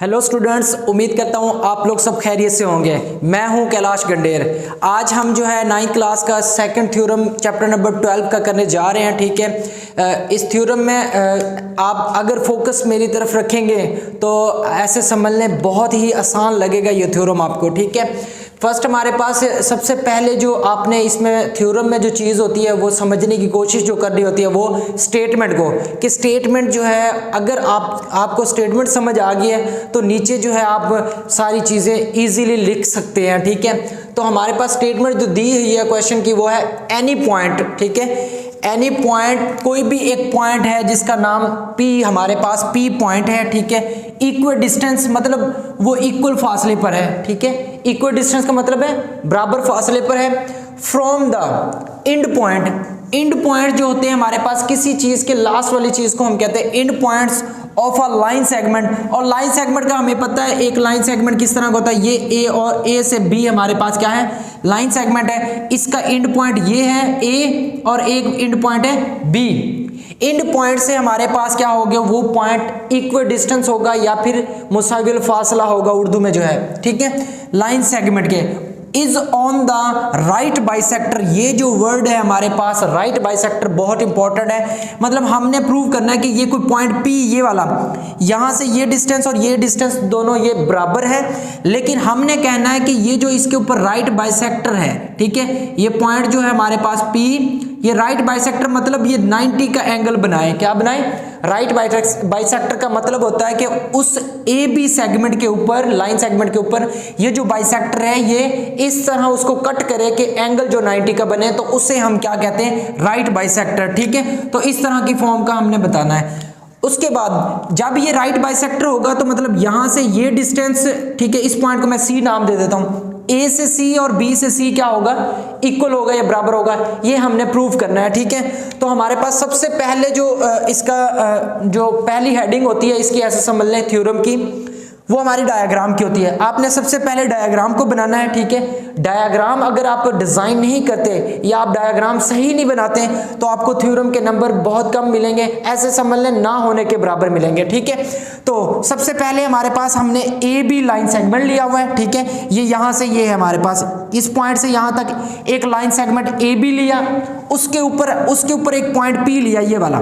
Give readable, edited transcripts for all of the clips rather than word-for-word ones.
Hello students, उम्मीद करता हूँ आप लोग सब खैरियत से होंगे। मैं हूँ कैलाश गंडेर। आज हम जो है 9th क्लास का सेकंड थ्योरम चैप्टर नंबर 12 का करने जा रहे हैं। ठीक है, इस थ्योरम में आप अगर फोकस मेरी तरफ रखेंगे तो ऐसे समझने बहुत ही आसान लगेगा ये थ्योरम आपको। ठीक है, फर्स्ट हमारे पास सबसे पहले जो आपने इसमें थ्योरम में जो चीज़ होती है वो समझने की कोशिश जो करनी होती है वो स्टेटमेंट को, कि स्टेटमेंट जो है अगर आपको स्टेटमेंट समझ आ गई है तो नीचे जो है आप सारी चीज़ें इजीली लिख सकते हैं। ठीक है, तो हमारे पास स्टेटमेंट जो दी हुई है क्वेश्चन की वो है एनी पॉइंट। ठीक है, एनी पॉइंट, कोई भी एक पॉइंट है जिसका नाम P, हमारे पास P पॉइंट है। ठीक है, इक्वल डिस्टेंस मतलब वो इक्वल फासले पर है। ठीक है, इक्वल डिस्टेंस का मतलब है बराबर फासले पर है from the end point. And point जो होते हैं हमारे पास किसी चीज के लास्ट वाली चीज को हम कहते हैं and points of a line segment. और लाइन सेगमेंट का हमें पता है एक लाइन सेगमेंट किस तरह का होता है, ये A और A से B हमारे पास क्या है, लाइन सेगमेंट है। इसका एंड पॉइंट ये है A और एक एंड पॉइंट है B। एंड पॉइंट से हमारे पास क्या हो गया, वो पॉइंट इक्वल डिस्टेंस होगा या फिर मुसाविल फासला होगा उर्दू में जो है। ठीक है, लाइन सेगमेंट के is on the right bisector. ये जो वर्ड है हमारे पास राइट बाइसेक्टर बहुत इंपॉर्टेंट है। मतलब हमने प्रूव करना है कि ये कोई पॉइंट P, ये वाला, यहां से ये डिस्टेंस और ये डिस्टेंस दोनों ये बराबर है, लेकिन हमने कहना है कि ये जो इसके ऊपर राइट बाइसेक्टर है, ठीक है, ये पॉइंट जो है हमारे पास P, ये राइट बाइसेक्टर मतलब ये 90 का एंगल बनाए। क्या बनाए? राइट बाइसेक्टर का मतलब होता है कि उस ए बी सेगमेंट के ऊपर, लाइन सेगमेंट के ऊपर ये जो बाइसेक्टर है ये इस तरह उसको कट करे कि एंगल जो 90 का बने, तो उसे हम क्या कहते हैं, राइट बाइसेक्टर। ठीक है, तो इस तरह की फॉर्म का हमने बताना है। उसके बाद जब ये राइट बाइसेक्टर होगा तो मतलब यहां से ये डिस्टेंस, ठीक है, इस पॉइंट को मैं C नाम दे देता हूं, A से C और B से C क्या होगा, इक्वल होगा या बराबर होगा, ये हमने प्रूव करना है। ठीक है, तो हमारे पास सबसे पहले जो इसका जो पहली हेडिंग होती है इसकी, ऐसे समझ लें थ्योरम की, वो हमारी डायग्राम की होती है। आपने सबसे पहले डायग्राम को बनाना है। ठीक है, डायग्राम अगर आप डिजाइन नहीं करते या आप डायग्राम सही नहीं बनाते तो आपको थ्योरम के नंबर बहुत कम मिलेंगे, ऐसे समझ लें ना होने के बराबर मिलेंगे। ठीक है, तो सबसे पहले हमारे पास हमने ए बी लाइन सेगमेंट लिया हुआ है। ठीक है, ये यहां से ये है हमारे पास, इस पॉइंट से यहां तक एक लाइन सेगमेंट ए बी लिया, उसके ऊपर एक पॉइंट P लिया, ये वाला,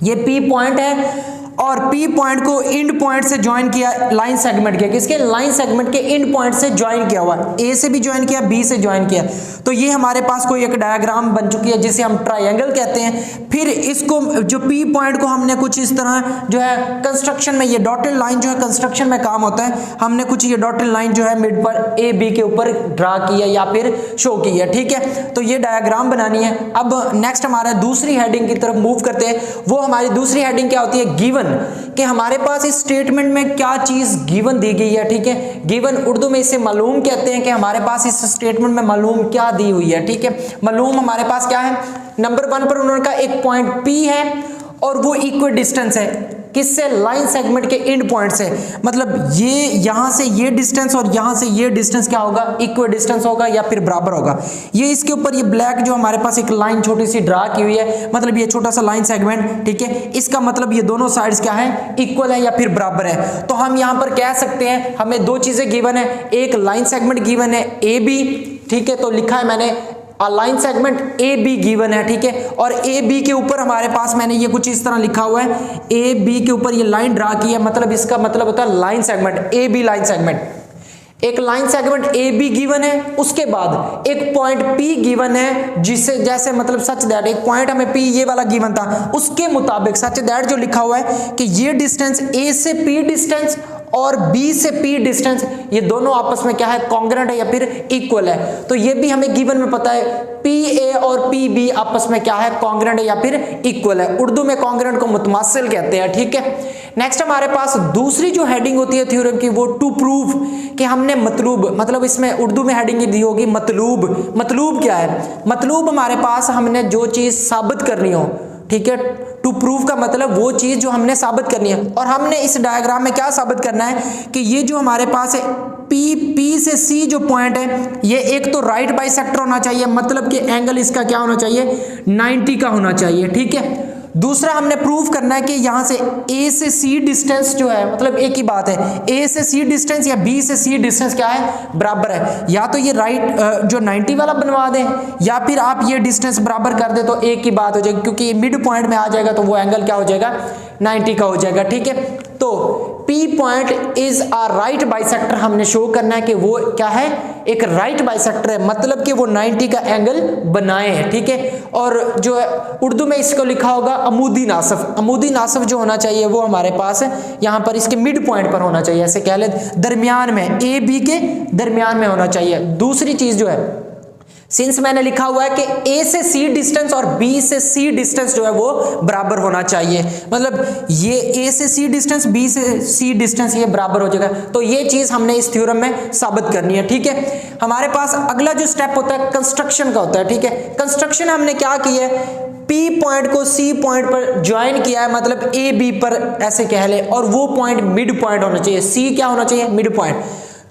ये P पॉइंट है, और P पॉइंट को एंड पॉइंट से ज्वाइन किया लाइन सेगमेंट के, किसके, लाइन सेगमेंट के एंड पॉइंट से ज्वाइन किया हुआ, A से भी ज्वाइन किया, B से ज्वाइन किया। तो ये हमारे पास कोई एक डायग्राम बन चुकी है जिसे हम ट्रायंगल कहते हैं। फिर इसको जो P पॉइंट को हमने कुछ इस तरह जो है कंस्ट्रक्शन में, ये डॉटेड लाइन जो है कंस्ट्रक्शन में काम होता है, हमने कुछ ये डॉटेड लाइन जो है मिड पर A B के ऊपर ड्रा की है या फिर शो की है। ठीक है, तो ये डायग्राम बनानी है। अब नेक्स्ट हमारा दूसरी हेडिंग की तरफ मूव करते हैं। वो हमारी दूसरी हेडिंग क्या होती है, गिवन, कि हमारे पास इस स्टेटमेंट में क्या चीज गिवन दी गई है। ठीक है, गिवन उर्दू में इसे मालूम कहते हैं, कि हमारे पास इस स्टेटमेंट में मालूम क्या दी हुई है। ठीक है, मालूम हमारे पास क्या है, नंबर 1 पर उन्होंने कहा एक पॉइंट P है और वो इक्वल डिस्टेंस है किससे, लाइन सेगमेंट के एंड पॉइंट से। मतलब ये यहां से ये डिस्टेंस और यहां से ये डिस्टेंस क्या होगा, इक्वल डिस्टेंस होगा या फिर बराबर होगा। ये इसके ऊपर ये ब्लैक जो हमारे पास एक लाइन छोटी सी ड्रा की हुई है, मतलब ये छोटा सा लाइन सेगमेंट, ठीक है, इसका मतलब ये दोनों साइड्स क्या है, इक्वल है या फिर बराबर है। तो हम यहां पर कह सकते हैं हमें दो चीजें गिवन है, एक लाइन सेगमेंट गिवन है ए बी, ठीक है, तो लिखा है मैंने line segment A B given है। ठीक है, और ए बी के ऊपर हमारे पास मैंने ये कुछ इस तरह लिखा हुआ है, ए बी के ऊपर ये लाइन ड्रा की है, मतलब इसका मतलब होता है line segment A B line segment. एक line segment A B given है, उसके बाद एक पॉइंट P गिवन है, जिससे जैसे मतलब सच दैट एक पॉइंट हमें P ये वाला गिवन था, उसके मुताबिक सच दैट जो लिखा हुआ है कि ये डिस्टेंस A से P डिस्टेंस और B से P डिस्टेंस, ये दोनों आपस में क्या है, कॉन्ग्रुएंट है या फिर इक्वल है। तो ये भी हमें गिवन में पता है, PA और PB आपस में क्या है, कॉन्ग्रुएंट है या फिर इक्वल है। उर्दू में कॉन्ग्रुएंट को मुतमासिल कहते हैं। ठीक है, नेक्स्ट हमारे पास दूसरी जो हेडिंग होती है थ्योरम की, वो टू प्रूव, कि हमने मतलूब, मतलब इसमें उर्दू में हेडिंग दी होगी मतलूब। मतलूब क्या है, मतलूब हमारे पास हमने जो चीज साबित करनी हो, ठीक है, टू प्रूव का मतलब वो चीज जो हमने साबित करनी है। और हमने इस डायग्राम में क्या साबित करना है कि ये जो हमारे पास है P से C जो पॉइंट है, ये एक तो राइट बाइसेक्टर होना चाहिए, मतलब कि एंगल इसका क्या होना चाहिए, 90 का होना चाहिए। ठीक है, दूसरा हमने प्रूव करना है कि यहाँ से ए से सी डिस्टेंस जो है, मतलब एक ही बात है, ए से सी डिस्टेंस या बी से सी डिस्टेंस क्या है, बराबर है। या तो ये राइट जो 90 वाला बनवा दें या फिर आप ये डिस्टेंस बराबर कर दे तो एक ही बात हो जाएगी, क्योंकि ये मिड पॉइंट में आ जाएगा तो वो एंगल क्या हो जाएगा, 90 का हो जाएगा। ठीक है, तो P point is a right bisector हमने शो करना है कि वो क्या है, एक राइट बाइसेक्टर है, मतलब कि वो 90 का एंगल बनाए हैं। ठीक है, और जो है उर्दू में इसको लिखा होगा अमूदी नासफ। अमूदी नासफ जो होना चाहिए वो हमारे पास यहाँ पर इसके मिड पॉइंट पर होना चाहिए, ऐसे कह ले दरमियान में, ए बी के दरमियान में होना चाहिए। दूसरी चीज जो है, सिंस मैंने लिखा हुआ है कि ए से सी डिस्टेंस और बी से सी डिस्टेंस जो है वो बराबर होना चाहिए, मतलब ये ए से सी डिस्टेंस, बी से सी डिस्टेंस ये बराबर हो जाएगा, तो ये चीज हमने इस थ्योरम में साबित करनी है। ठीक है, हमारे पास अगला जो स्टेप होता है कंस्ट्रक्शन का होता है। ठीक है, कंस्ट्रक्शन हमने क्या किया है, P पॉइंट को C पॉइंट पर ज्वाइन किया है, मतलब ए बी पर ऐसे कह ले, और वो पॉइंट मिड पॉइंट होना चाहिए, C क्या होना चाहिए, mid point.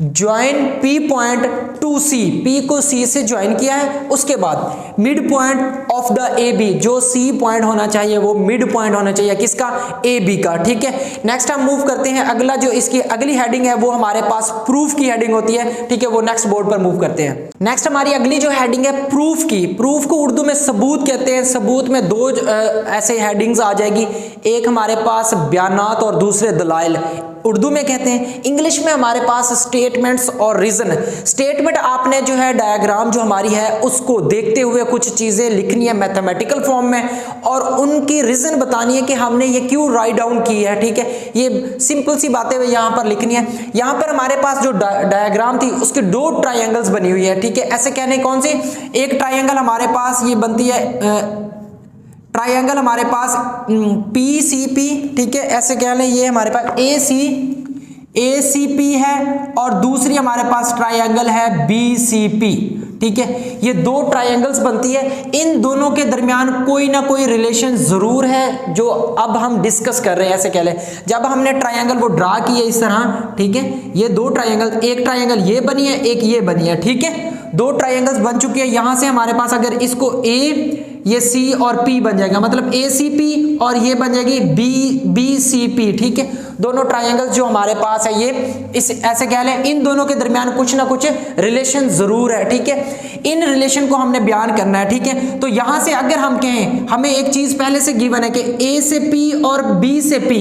Join P point to C, P को C से ज्वाइन किया है, उसके बाद mid point of the A B, जो C पॉइंट होना चाहिए वो मिड पॉइंट होना चाहिए किसका, ए बी का। ठीक है, नेक्स्ट हम मूव करते हैं, अगला जो इसकी अगली हेडिंग है वो हमारे पास प्रूफ की हेडिंग होती है। ठीक है, वो नेक्स्ट बोर्ड पर मूव करते हैं। नेक्स्ट हमारी अगली जो हेडिंग है प्रूफ की, प्रूफ को उर्दू में सबूत कहते हैं। सबूत में दो ऐसे हेडिंग्स आ जाएगी, एक हमारे पास बयानात और दूसरे दलाइल, उर्दू में कहते हैं। इंग्लिश में हमारे पास स्टेटमेंट्स और रीजन। स्टेटमेंट आपने जो है डायग्राम जो हमारी है उसको देखते हुए कुछ चीजें लिखनी है मैथमेटिकल फॉर्म में, और उनकी रीजन बतानी है कि हमने ये क्यों राइट डाउन की है। ठीक है, ये सिंपल सी बातें यहाँ पर लिखनी है। यहाँ पर हमारे पास जो डायग्राम थी उसकी दो ट्राइंगल्स बनी हुई है। ठीक है, ऐसे कहने कौन सी, एक ट्राइंगल हमारे पास ये बनती है, ट्राइंगल हमारे पास PCP। ठीक है, ऐसे कह लें, ये हमारे पास ACP है, और दूसरी हमारे पास ट्राइंगल है BCP। ठीक है, ये दो ट्राइंगल्स बनती है, इन दोनों के दरमियान कोई ना कोई रिलेशन जरूर है जो अब हम डिस्कस कर रहे हैं। ऐसे कह लें, जब हमने ट्राइंगल को ड्रा किया इस तरह, ठीक है, ये दो ट्राइंगल, एक ट्राइंगल ये बनी है, एक ये बनी है। ठीक है, दो ट्राइंगल्स बन चुकी है। यहां से हमारे पास अगर इसको A, ये C और P बन जाएगा, मतलब ACP, और ये बन जाएगी BCP। ठीक है, दोनों ट्राइंगल्स जो हमारे पास है ये इस ऐसे कह लें, इन दोनों के दरमियान कुछ ना कुछ रिलेशन जरूर है। ठीक है, इन रिलेशन को हमने बयान करना है। ठीक है, तो यहां से अगर हम कहें, हमें एक चीज पहले से गिवन है कि A से P और B से P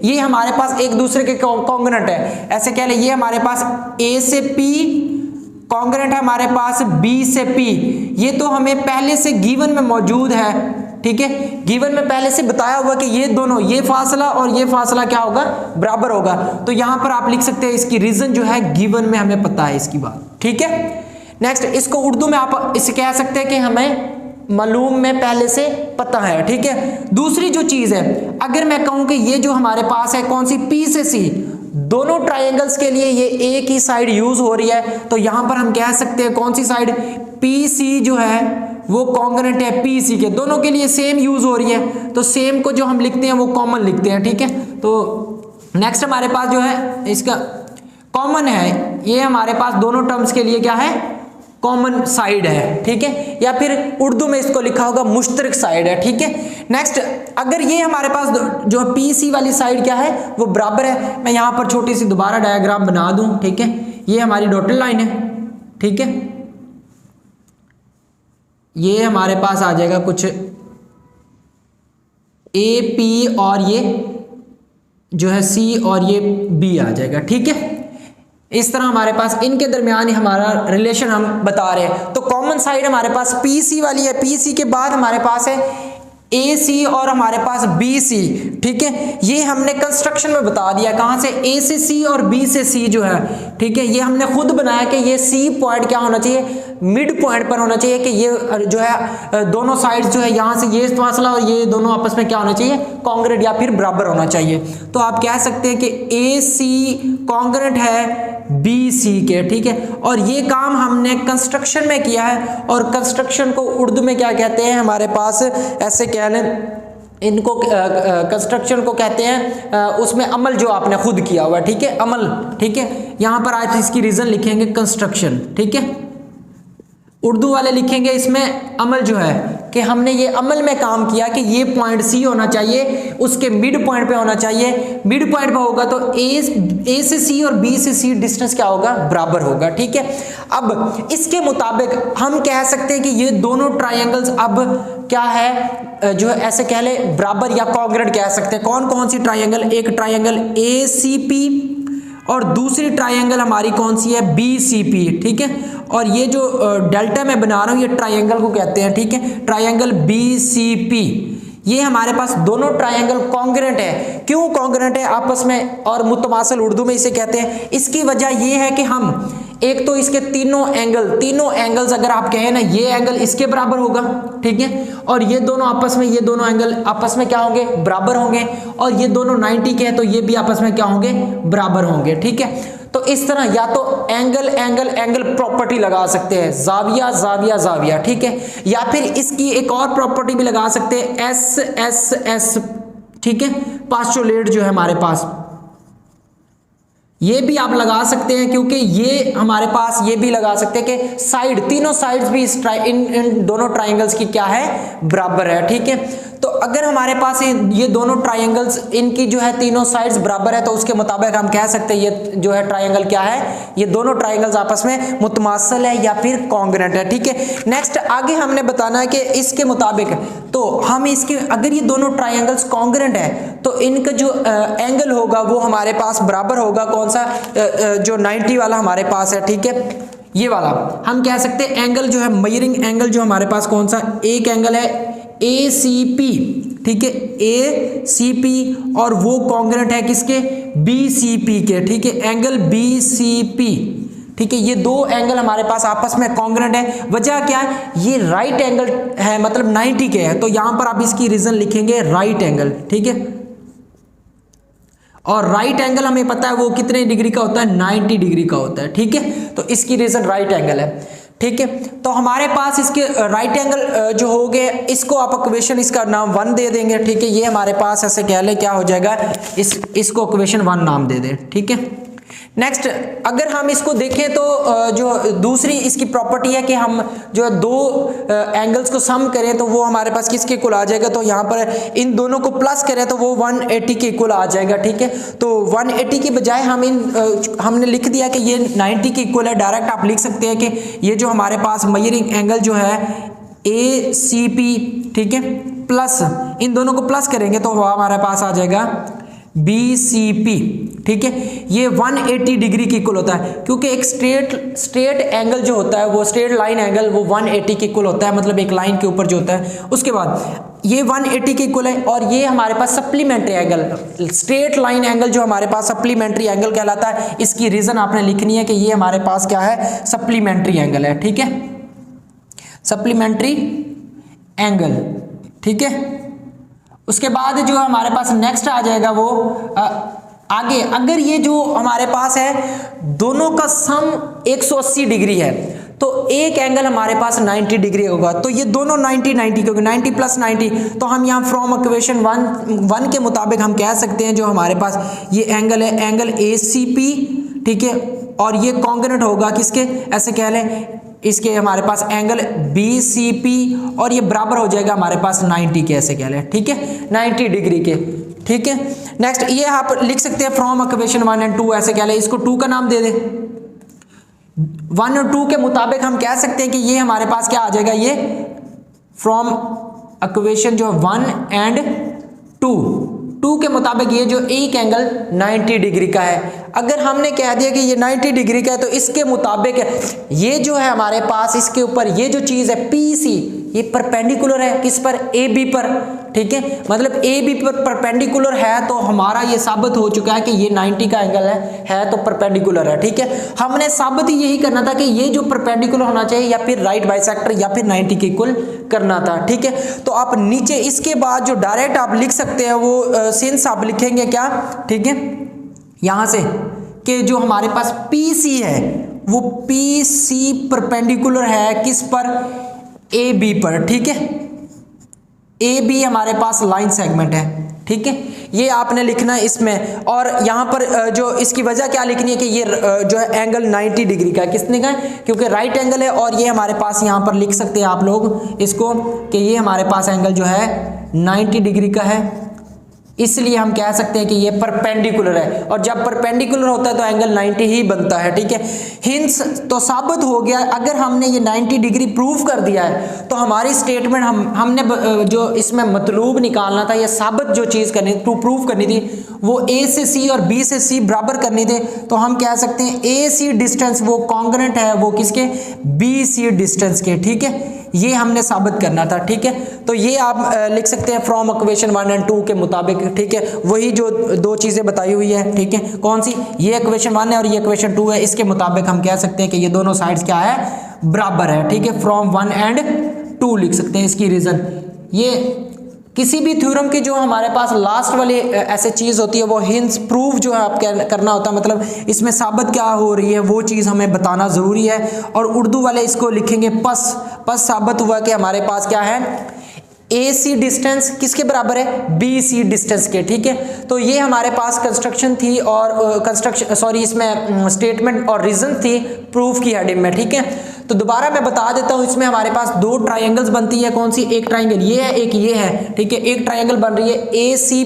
ये हमारे पास एक दूसरे के कॉन्ग्रुएंट है। ऐसे कह लें, ये हमारे पास A से P कॉन्ग्रुएंट है हमारे पास B से P, ये तो हमें पहले से गिवन में मौजूद है। ठीक है, गिवन में पहले से बताया हुआ कि ये दोनों, ये फासला और ये फासला क्या होगा, बराबर होगा। तो यहां पर आप लिख सकते हैं इसकी रीजन जो है गिवन में हमें पता है इसकी बात। ठीक है, नेक्स्ट इसको उर्दू में आप इसे कह सकते हैं कि हमें मालूम में पहले से पता है। ठीक है, दूसरी जो चीज है, अगर मैं कहूं कि ये जो हमारे पास है कौन सी, P से C, दोनों ट्राइंगल्स के लिए ये एक ही साइड यूज हो रही है, तो यहां पर हम कह सकते हैं कौन सी साइड, PC जो है वो कॉन्ग्रुएंट है PC के, दोनों के लिए सेम यूज हो रही है, तो सेम को जो हम लिखते हैं वो कॉमन लिखते हैं। ठीक है, तो नेक्स्ट हमारे पास जो है इसका कॉमन है, ये हमारे पास दोनों टर्म्स के लिए क्या है, कॉमन साइड है। ठीक है, या फिर उर्दू में इसको लिखा होगा मुश्तरक साइड है। ठीक है, नेक्स्ट अगर ये हमारे पास जो PC वाली साइड क्या है वो बराबर है, मैं यहां पर छोटी सी दोबारा डायग्राम बना दूं। ठीक है, ये हमारी डॉटेड लाइन है। ठीक है, ये हमारे पास आ जाएगा कुछ AP और ये जो है C और ये B आ जाएगा। ठीक है, इस तरह हमारे पास इनके दरमियान ही हमारा रिलेशन हम बता रहे हैं। तो कॉमन साइड हमारे पास PC वाली है, PC के बाद हमारे पास है AC और हमारे पास BC। ठीक है, ये हमने कंस्ट्रक्शन में बता दिया, कहां से, A से C और B से C जो है। ठीक है, ये हमने खुद बनाया कि ये C पॉइंट क्या होना चाहिए, मिड पॉइंट पर होना चाहिए, कि ये जो है दोनों साइड्स जो है यहां से ये फासला और ये दोनों आपस में क्या होना चाहिए, कॉन्ग्रुएंट या फिर बराबर होना चाहिए। तो आप कह सकते हैं कि AC कॉन्ग्रुएंट है BC के। ठीक है, और ये काम हमने कंस्ट्रक्शन में किया है, और कंस्ट्रक्शन को उर्दू में क्या कहते हैं, हमारे पास ऐसे कह लें, इनको कंस्ट्रक्शन को कहते हैं उसमें अमल जो आपने खुद किया हुआ है। ठीक है, अमल। ठीक है, यहां पर आज इसकी रीजन लिखेंगे कंस्ट्रक्शन। ठीक है, उर्दू वाले लिखेंगे इसमें अमल जो है कि हमने ये अमल में काम किया कि ये पॉइंट सी होना चाहिए, उसके मिड पॉइंट पे होना चाहिए, मिड पॉइंट पे होगा तो ए से सी और बी से सी डिस्टेंस क्या होगा, बराबर होगा। ठीक है, अब इसके मुताबिक हम कह सकते हैं कि ये दोनों ट्रायंगल्स अब क्या है, जो ऐसे कह ले बराबर या कॉन्ग्रुएंट कह सकते हैं। कौन कौन सी ट्रायंगल, एक ट्रायंगल ACP और दूसरी ट्रायंगल हमारी कौन सी है, BCP। ठीक है, और ये जो डेल्टा मैं बना रहा हूं ये ट्रायंगल को कहते हैं। ठीक है, ट्रायंगल BCP, ये हमारे पास दोनों ट्रायंगल कॉन्ग्रुएंट है। क्यों कॉन्ग्रुएंट है आपस में, और मुतमासिल उर्दू में इसे कहते हैं। इसकी वजह ये है कि हम एक तो इसके तीनों एंगल्स अगर आप कहें ना, ये एंगल इसके बराबर होगा, ठीक है, और ये दोनों आपस में, ये दोनों एंगल आपस में क्या होंगे, बराबर होंगे, और ये दोनों 90 के हैं तो ये भी आपस में क्या होंगे, बराबर होंगे। ठीक है, तो इस तरह या तो एंगल प्रॉपर्टी लगा सकते हैं, जाविया। ठीक है, या फिर इसकी एक और प्रॉपर्टी भी लगा सकते हैं, SSS। ठीक है, पास्टुलेट जो है हमारे पास, ये भी आप लगा सकते हैं, क्योंकि ये हमारे पास ये भी लगा सकते हैं कि साइड, तीनों साइड्स भी इन दोनों ट्रायंगल्स की क्या है, बराबर है। ठीक है, तो अगर हमारे पास ये दोनों ट्रायंगल्स इनकी जो है तीनों साइड्स बराबर है तो उसके मुताबिक हम कह सकते हैं ये जो है ट्रायंगल क्या है, ये दोनों ट्रायंगल्स आपस में मुतमासिल है या फिर कॉन्ग्रुएंट है। ठीक है, नेक्स्ट आगे हमने बताना है कि इसके मुताबिक तो हम इसके, अगर ये दोनों ट्रायंगल्स कॉन्ग्रुएंट है तो इनका जो एंगल होगा वो हमारे पास बराबर होगा, कौन सा, जो 90 वाला हमारे पास है। ठीक है, ये वाला हम कह सकते हैं एंगल जो है, मेजरिंग एंगल जो हमारे पास कौन सा, एक एंगल है ACP। ठीक है, ACP, और वो कॉन्ग्रुएंट है किसके, BCP के। ठीक है, एंगल BCP। ठीक है, ये दो एंगल हमारे पास आपस में कॉन्ग्रुएंट है। वजह क्या है, ये राइट एंगल है, मतलब 90 के है, तो यहां पर आप इसकी रीजन लिखेंगे राइट एंगल। ठीक है, और राइट एंगल हमें पता है वो कितने डिग्री का होता है, 90 डिग्री का होता है। ठीक है, तो इसकी रीजन राइट एंगल है। ठीक है, तो हमारे पास इसके राइट एंगल जो हो गए, इसको आप इक्वेशन, इसका नाम 1 दे देंगे। ठीक है, ये हमारे पास ऐसे कह ले क्या हो जाएगा, इसको इक्वेशन 1 नाम दे दें। ठीक है, नेक्स्ट अगर हम इसको देखें तो जो दूसरी इसकी प्रॉपर्टी है कि हम जो दो एंगल्स को सम करें तो वो हमारे पास किसके इक्वल आ जाएगा, तो यहाँ पर इन दोनों को प्लस करें तो वो 180 के इक्वल आ जाएगा। ठीक है, तो 180 की बजाय हम हमने लिख दिया कि ये 90 के इक्वल है। डायरेक्ट आप लिख सकते हैं कि ये जो हमारे पास मेजरिंग एंगल जो है ACP, ठीक है, प्लस इन दोनों को प्लस करेंगे तो वो हमारे पास आ जाएगा BCP। ठीक है, ये 180 डिग्री की इक्वल होता है, क्योंकि एक स्ट्रेट एंगल जो होता है, वो स्ट्रेट लाइन एंगल वो 180 के इक्वल होता है, मतलब एक लाइन के ऊपर जो होता है। उसके बाद ये 180 के इक्वल है, और ये हमारे पास supplementary angle, straight line angle जो हमारे पास सप्लीमेंट्री एंगल कहलाता है। इसकी रीजन आपने लिखनी है कि ये हमारे पास क्या है, सप्लीमेंट्री एंगल है। ठीक है, सप्लीमेंट्री एंगल। ठीक है, उसके बाद जो हमारे पास नेक्स्ट आ जाएगा वो आगे, अगर ये जो हमारे पास है दोनों का सम 180 डिग्री है तो एक एंगल हमारे पास 90 डिग्री होगा, तो ये दोनों 90 क्योंकि 90 प्लस 90, तो हम यहाँ फ्रॉम इक्वेशन 1 के मुताबिक हम कह सकते हैं जो हमारे पास ये एंगल है, एंगल ACP। ठीक है, और ये कॉन्ग्रुएंट होगा किसके, ऐसे कह लें इसके हमारे पास एंगल BCP, और ये बराबर हो जाएगा हमारे पास 90 के, ऐसे कह लें। ठीक है, 90 डिग्री के। ठीक है, नेक्स्ट ये आप लिख सकते हैं फ्रॉम इक्वेशन 1 एंड 2, ऐसे कह लें, इसको 2 का नाम दे दें। 1 और 2 के मुताबिक हम कह सकते हैं कि ये हमारे पास क्या आ जाएगा, ये फ्रॉम इक्वेशन जो 1 एंड 2 के मुताबिक ये जो एक एंगल 90 डिग्री का है। अगर हमने कह दिया कि ये 90 डिग्री का है तो इसके मुताबिक ये जो है हमारे पास इसके ऊपर ये जो चीज है PC, ये परपेंडिकुलर है किस पर, AB पर। ठीक है, मतलब AB पर परपेंडिकुलर है तो हमारा ये साबित हो चुका है कि ये 90 का एंगल है तो परपेंडिकुलर है। ठीक है, हमने साबित ही यही करना था कि ये जो परपेंडिकुलर होना चाहिए या फिर राइट बाइसेक्टर या फिर 90 के इक्वल करना था। ठीक है, तो आप नीचे इसके बाद जो डायरेक्ट आप लिख सकते हैं वो सिंस आप लिखेंगे क्या, ठीक है, यहां से कि जो हमारे पास PC है वो PC परपेंडिकुलर है किस पर, AB पर। ठीक है, AB हमारे पास लाइन सेगमेंट है। ठीक है, ये आपने लिखना है इसमें। और यहाँ पर जो इसकी वजह क्या लिखनी है कि ये जो है एंगल 90 डिग्री का है। किसने का है? क्योंकि राइट एंगल है और ये हमारे पास यहाँ पर लिख सकते हैं आप लोग इसको कि ये हमारे पास एंगल जो है 90 डिग्री का है, इसलिए हम कह सकते हैं कि ये परपेंडिकुलर है। और जब परपेंडिकुलर होता है तो एंगल 90 ही बनता है। ठीक है, हिंस तो साबित हो गया। अगर हमने ये 90 डिग्री प्रूव कर दिया है तो हमारी स्टेटमेंट हमने जो इसमें मतलूब निकालना था, ये साबित जो चीज़ करनी टू प्रूव करनी थी, वो ए से सी और बी से सी बराबर करनी थी। तो हम कह सकते हैं ए सी डिस्टेंस वो कॉन्ग्रुएंट है वो किसके? बी सी डिस्टेंस के। ठीक है, ये हमने साबित करना था। ठीक है, तो ये आप लिख सकते हैं फ्रॉम इक्वेशन 1 और 2 के मुताबिक। ठीक है, वही जो दो चीज़ें बताई हुई है। ठीक है, कौन सी? ये इक्वेशन 1 है और ये इक्वेशन 2 है। इसके मुताबिक हम कह सकते हैं कि ये दोनों साइड्स क्या है? बराबर है। ठीक है, फ्रॉम 1 एंड 2 लिख सकते हैं। इसकी रीज़न ये किसी भी थ्योरम की जो हमारे पास लास्ट वाली ऐसे चीज़ होती है वो हिंस प्रूव जो है आप करना होता है, मतलब इसमें साबित क्या हो रही है वो चीज़ हमें बताना ज़रूरी है। और उर्दू वाले इसको लिखेंगे पस। पस साबित हुआ कि हमारे पास क्या है? ए सी डिस्टेंस किसके बराबर है? बी सी डिस्टेंस के। ठीक है, तो ये हमारे पास कंस्ट्रक्शन थी और इसमें स्टेटमेंट और रीजन थी प्रूफ की हेडिंग में। ठीक है, तो दोबारा मैं बता देता हूँ, इसमें हमारे पास दो ट्राइंगल्स बनती है। कौन सी? एक ट्राइंगल ये है, एक ये है। ठीक है, एक ट्राइंगल बन रही है ए सी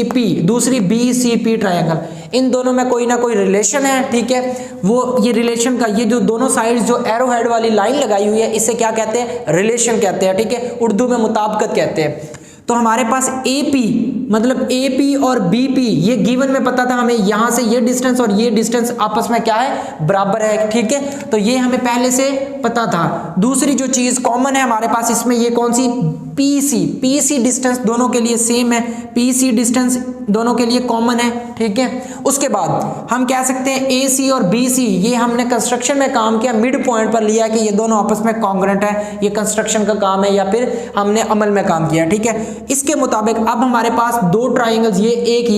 पी, दूसरी बी सी पी ट्राइंगल। इन दोनों में कोई ना कोई रिलेशन है। ठीक है, वो ये रिलेशन का ये जो दोनों साइड्स जो एरो हेड वाली लाइन लगाई हुई है इसे क्या कहते हैं? रिलेशन कहते हैं। ठीक है, उर्दू में मुताबिकत कहते हैं। तो हमारे पास ए पी मतलब ए पी और बी पी ये गिवन में पता था हमें, यहाँ से ये डिस्टेंस और ये डिस्टेंस आपस में क्या है? बराबर है। ठीक है, तो ये हमें पहले से पता था। दूसरी जो चीज़ कॉमन है हमारे पास इसमें, ये कौन सी? पी सी डिस्टेंस दोनों के लिए सेम है। पी सी डिस्टेंस दोनों के लिए कॉमन है। ठीक है, उसके बाद हम कह सकते हैं ए सी और बी सी ये हमने कंस्ट्रक्शन में काम किया, मिड पॉइंट पर लिया कि ये दोनों आपस में कॉन्ग्रुएंट है। ये कंस्ट्रक्शन का काम है या फिर हमने अमल में काम किया। ठीक है, इसके मुताबिक अब हमारे पास दो ट्राइंगल्स, ये एक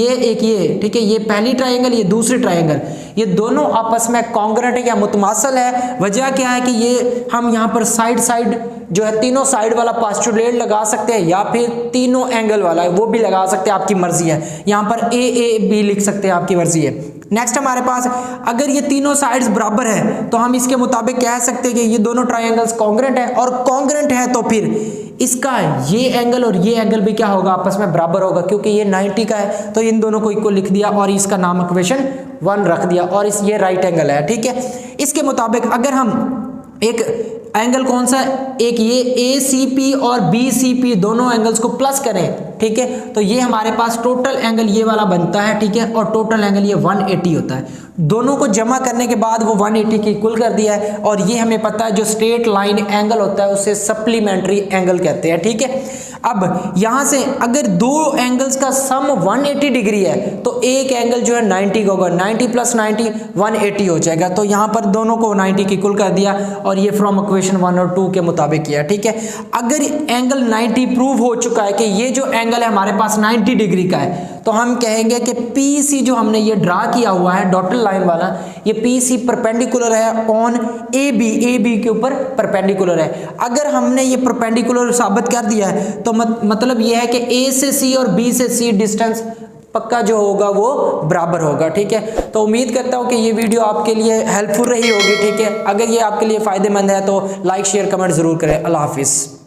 ये। ठीक है, ये पहली ट्राइंगल, ये दूसरी ट्राइंगल, ये दोनों आपस में कॉन्ग्रुएंट है या मुतमासल है। वजह क्या है कि ये हम यहाँ पर साइड जो है तीनों साइड वाला पोस्टुलेट लगा सकते हैं या फिर तीनों एंगल वाला है वो भी लगा सकते हैं, आपकी मर्जी है। यहाँ पर ए बी लिख सकते हैं, आपकी मर्जी है। नेक्स्ट हमारे पास अगर ये तीनों साइड्स बराबर है तो हम इसके मुताबिक कह सकते हैं कि ये दोनों ट्राइंगल्स कॉन्ग्रुएंट है, और कॉन्ग्रुएंट है तो फिर इसका ये एंगल और ये एंगल भी क्या होगा? आपस में बराबर होगा, क्योंकि ये 90 का है तो इन दोनों को इक्वल लिख दिया और इसका नाम इक्वेशन 1 रख दिया, और ये राइट एंगल है। ठीक है, इसके मुताबिक अगर हम एक एंगल कौन सा? एक ये ए सी पी और बी सी पी दोनों एंगल्स को प्लस करें। ठीक है, तो ये हमारे पास टोटल एंगल ये वाला बनता है। ठीक है, और टोटल एंगल ये 180 होता है। दोनों को जमा करने के बाद वो 180 की इक्वल कर दिया है। और ये हमें पता है जो स्ट्रेट लाइन एंगल होता है उसे सप्लीमेंट्री एंगल कहते हैं। ठीक है, अब यहां से अगर दो एंगल्स का सम 180 डिग्री है तो एक एंगल जो है 90 का होगा। 90 प्लस 90 180 हो जाएगा। तो यहां पर दोनों को 90 की इक्वल कर दिया और ये फ्रॉम इक्वेशन 1 और 2 के मुताबिक किया। ठीक है, अगर एंगल 90 प्रूव हो चुका है कि ये जो एंगल है हमारे पास 90 डिग्री का है, तो हम कहेंगे कि पी सी जो हमने ये ड्रा किया हुआ है डॉटेड लाइन वाला, ये पी सी परपेंडिकुलर है ऑन ए बी के ऊपर परपेंडिकुलर है। अगर हमने ये परपेंडिकुलर साबित कर दिया है तो मतलब ये है कि ए से सी और बी से सी डिस्टेंस पक्का जो होगा वो बराबर होगा। ठीक है, तो उम्मीद करता हूँ कि ये वीडियो आपके लिए हेल्पफुल रही होगी। ठीक है, अगर ये आपके लिए फ़ायदेमंद है तो लाइक शेयर कमेंट ज़रूर करें। अल्लाह हाफिज़।